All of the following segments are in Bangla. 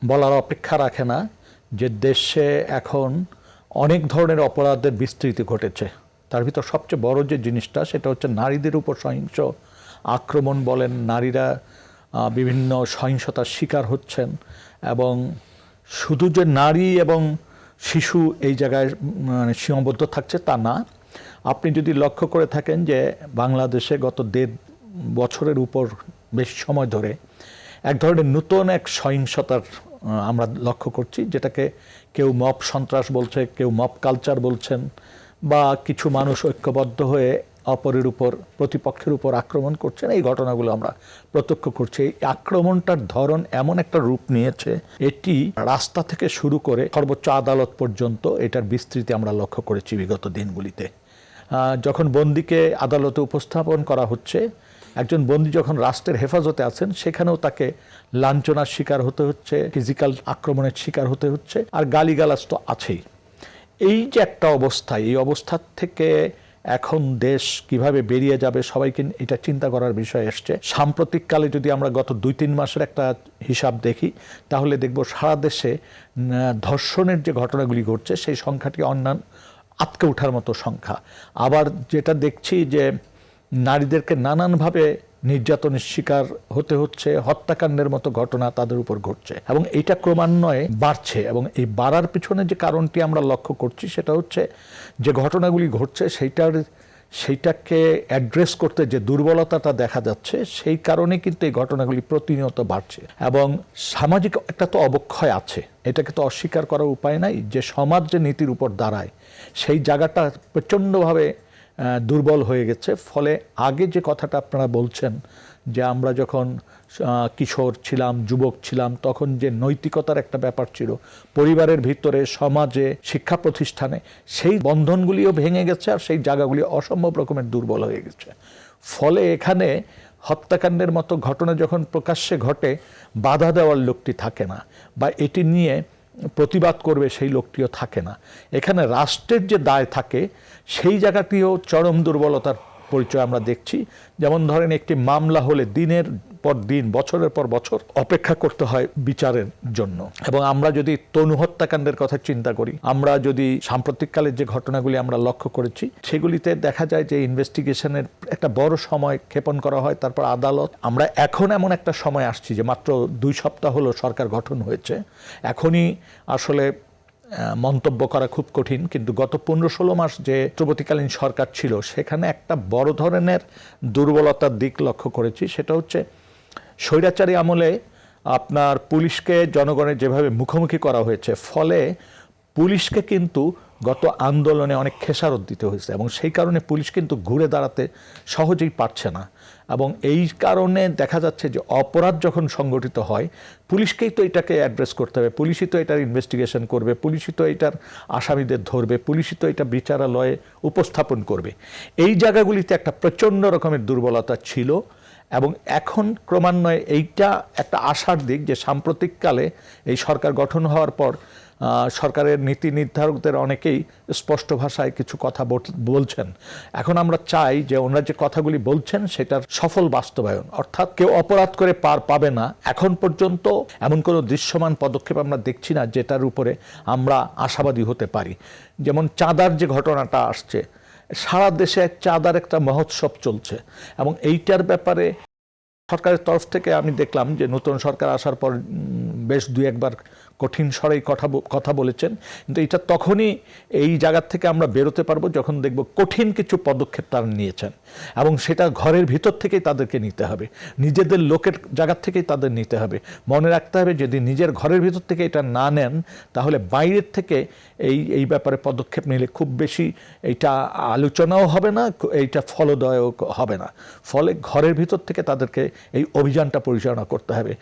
বলার অপেক্ষা রাখে না যে দেশে এখন অনেক ধরনের অপরাধের বিস্তৃতি ঘটেছে। তার ভিতর সবচেয়ে বড় যে জিনিসটা সেটা হচ্ছে নারীদের উপর সহিংস আক্রমণ বলেন, নারীরা বিভিন্ন সহিংসতার শিকার হচ্ছেন। এবং শুধু যে নারী এবং শিশু এই জায়গায় মানে সীমাবদ্ধ থাকছে তা না, আপনি যদি লক্ষ্য করে থাকেন যে বাংলাদেশে গত ১.৫ বছরের উপর বেশি সময় ধরে এক ধরনের নতুন এক সহিংসতার আমরা লক্ষ্য করছি, যেটাকে কেউ মব সন্ত্রাস বলছে, কেউ মব কালচার বলছেন, বা কিছু মানুষ ঐক্যবদ্ধ হয়ে অপরের উপর প্রতিপক্ষের উপর আক্রমণ করছেন। এই ঘটনাগুলো আমরা প্রত্যক্ষ করছি। এই আক্রমণটার ধরন এমন একটা রূপ নিয়েছে, এটি রাস্তা থেকে শুরু করে সর্বোচ্চ আদালত পর্যন্ত এটার বিস্তৃতি আমরা লক্ষ্য করেছি বিগত দিনগুলিতে। যখন বন্দীকে আদালতে উপস্থাপন করা হচ্ছে, একজন বন্দী যখন রাষ্ট্রের হেফাজতে আছেন, সেখানেও তাকে লাঞ্ছনার শিকার হতে হচ্ছে, ফিজিক্যাল আক্রমণের শিকার হতে হচ্ছে, আর গালিগালাজ তো আছেই। এই যে একটা অবস্থা, এই অবস্থার থেকে এখন দেশ কিভাবে বেরিয়ে যাবে সবাইকে এটা চিন্তা করার বিষয় এসছে। সাম্প্রতিককালে যদি আমরা গত ২-৩ মাসের একটা হিসাব দেখি, তাহলে দেখব সারা দেশে ধর্ষণের যে ঘটনাগুলি ঘটছে সেই সংখ্যাটি অন্যান্য আটকে ওঠার মতো সংখ্যা। আবার যেটা দেখছি যে নারীদেরকে নানানভাবে নির্যাতনের শিকার হতে হচ্ছে, হত্যাকাণ্ডের মতো ঘটনা তাদের উপর ঘটছে, এবং এইটা ক্রমান্বয়ে বাড়ছে। এবং এই বাড়ার পিছনে যে কারণটি আমরা লক্ষ্য করছি সেটা হচ্ছে যে ঘটনাগুলি ঘটছে সেইটাকে অ্যাড্রেস করতে যে দুর্বলতাটা দেখা যাচ্ছে, সেই কারণে কিন্তু এই ঘটনাগুলি প্রতিনিয়ত বাড়ছে। এবং সামাজিক একটা তো অবক্ষয় আছে, এটাকে তো অস্বীকার করার উপায় নাই। যে সমাজ যে নীতির উপর দাঁড়ায় সেই জায়গাটা প্রচণ্ডভাবে দুর্বল হয়ে গেছে। ফলে আগে যে কথাটা আপনারা বলছেন যে আমরা যখন কিশোর ছিলাম, যুবক ছিলাম, তখন যে নৈতিকতার একটা ব্যাপার ছিল পরিবারের ভিতরে, সমাজে, শিক্ষা প্রতিষ্ঠানে, সেই বন্ধনগুলিও ভেঙে গেছে, আর সেই জায়গাগুলি অসম্ভব রকমের দুর্বল হয়ে গেছে। ফলে এখানে হত্যাকাণ্ডের মতো ঘটনা যখন প্রকাশ্যে ঘটে, বাধা দেওয়ার লোকটি থাকে না, বা এটি নিয়ে প্রতিবাদ করবে সেই লোকটিও থাকে না। এখানে রাষ্ট্রের যে দায় থাকে সেই জায়গাটিও চরম দুর্বলতার পরিচয় আমরা দেখছি। যেমন ধরেন, একটি মামলা হলে দিনের পর দিন, বছরের পর বছর অপেক্ষা করতে হয় বিচারের জন্য। এবং আমরা যদি তনু হত্যাকাণ্ডের কথা চিন্তা করি, আমরা যদি সাম্প্রতিককালের যে ঘটনাগুলি আমরা লক্ষ্য করেছি, সেগুলিতে দেখা যায় যে ইনভেস্টিগেশনের একটা বড় সময় ক্ষেপণ করা হয়, তারপর আদালত। আমরা এখন এমন একটা সময় আসছি যে মাত্র ২ সপ্তাহ হলো সরকার গঠন হয়েছে, এখনই আসলে মন্তব্য করা খুব কঠিন। কিন্তু গত ১৫-১৬ মাস যে অন্তর্বর্তীকালীন সরকার ছিল, সেখানে একটা বড় ধরনের দুর্বলতার দিক লক্ষ্য করেছি। সেটা হচ্ছে স্বৈরাচারী আমলে আপনার পুলিশকে জনগণের যেভাবে মুখোমুখি করা হয়েছে, ফলে পুলিশকে কিন্তু গত আন্দোলনে অনেক খেসারত দিতে হয়েছে, এবং সেই কারণে পুলিশ কিন্তু ঘুরে দাঁড়াতে সহজেই পারছে না। এবং এই কারণে দেখা যাচ্ছে যে অপরাধ যখন সংগঠিত হয়, পুলিশকেই তো এটাকে অ্যাড্রেস করতে হবে, পুলিশই তো এটার ইনভেস্টিগেশন করবে, পুলিশই তো এটার আসামিদের ধরবে, পুলিশই তো এটা বিচারালয়ে উপস্থাপন করবে। এই জায়গাগুলিতে একটা প্রচণ্ড রকমের দুর্বলতা ছিল। এবং এখন ক্রমান্বয়ে এইটা একটা আশার দিক যে সাম্প্রতিককালে এই সরকার গঠন হওয়ার পর সরকারের নীতি নির্ধারকদের অনেকেই স্পষ্ট ভাষায় কিছু কথা বলছেন। এখন আমরা চাই যে ওনারা যে কথাগুলি বলছেন সেটার সফল বাস্তবায়ন, অর্থাৎ কেউ অপরাধ করে পার পাবে না। এখন পর্যন্ত এমন কোনো দৃশ্যমান পদক্ষেপ আমরা দেখছি না যেটার উপরে আমরা আশাবাদী হতে পারি। যেমন চাঁদার যে ঘটনাটা আসছে, সারা দেশে চাঁদার একটা মহোৎসব চলছে, এবং এইটার ব্যাপারে সরকারের তরফ থেকে আমি দেখলাম যে নতুন সরকার আসার পর বেশ ২-১বার কঠিন স্বরেই কথা বলেছেন। কিন্তু এটা তখনই এই জায়গার থেকে আমরা বেরোতে পারবো যখন দেখব কঠিন কিছু পদক্ষেপ তারা নিয়েছেন, এবং সেটা ঘরের ভিতর থেকেই তাদেরকে নিতে হবে, নিজেদের লোকের জায়গা থেকেই তাদের নিতে হবে। মনে রাখতে হবে, যদি নিজের ঘরের ভিতর থেকে এটা না নেন, তাহলে বাইরের থেকে এই ব্যাপারে পদক্ষেপ নিলে খুব বেশি এইটা আলোচনাও হবে না, এইটা ফলদায়ক হবে না। ফলে ঘরের ভিতর থেকে তাদেরকে এই অভিযানটা পরিচালনা করতে হবে।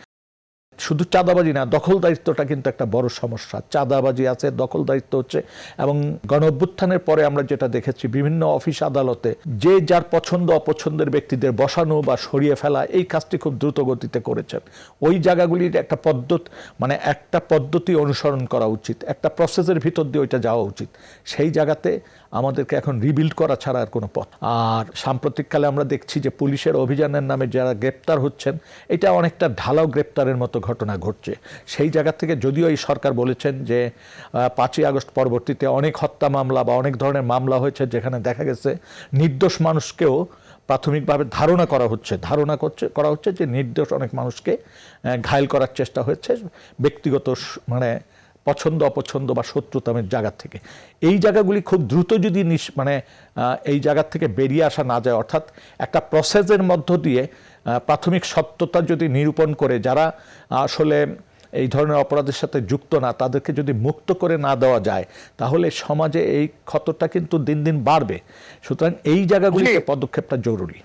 শুধু চাঁদাবাজি না, দখলদারিত্বটা কিন্তু একটা বড় সমস্যা। চাঁদাবাজি আছে, দখলদারিত্ব হচ্ছে। এবং গণঅভ্যুত্থানের পরে আমরা যেটা দেখেছি, বিভিন্ন অফিস আদালতে যে যার পছন্দ অপছন্দের ব্যক্তিদের বসানো বা সরিয়ে ফেলা, এই কাজটি খুব দ্রুত গতিতে করেছেন। ওই জায়গাগুলির একটা পদ্ধতি অনুসরণ করা উচিত, একটা প্রসেসের ভিতর দিয়ে ওইটা যাওয়া উচিত। সেই জায়গাতে আমাদেরকে এখন রিবিল্ড করা ছাড়া আর কোনো পথ। আর সাম্প্রতিককালে আমরা দেখছি যে পুলিশের অভিযানের নামে যারা গ্রেপ্তার হচ্ছেন, এটা অনেকটা ঢালাও গ্রেপ্তারের মতো ঘটনা ঘটছে। সেই জায়গা থেকে যদিও এই সরকার বলেছেন যে 5ই আগস্ট পরবর্তীতে অনেক হত্যা মামলা বা অনেক ধরনের মামলা হয়েছে যেখানে দেখা গেছে নির্দোষ মানুষকেও প্রাথমিকভাবে ধারণা করা হচ্ছে যে নির্দোষ অনেক মানুষকে ঘায়েল করার চেষ্টা হয়েছে ব্যক্তিগত মানে পছন্দ অপছন্দ বা শত্রুতামের জায়গা থেকে। এই জায়গাগুলি খুব দ্রুত যদি এই জায়গা থেকে বেরিয়ে আসা না যায়, অর্থাৎ একটা প্রসেসের মধ্য দিয়ে প্রাথমিক সত্যতা যদি নিরূপণ করে যারা আসলে এই ধরনের অপরাধের সাথে যুক্ত না তাদেরকে যদি মুক্ত করে না দেওয়া যায়, তাহলে সমাজে এই ক্ষতটা কিন্তু দিন দিন বাড়বে। সুতরাং এই জায়গাগুলিতে পদক্ষেপটা জরুরি।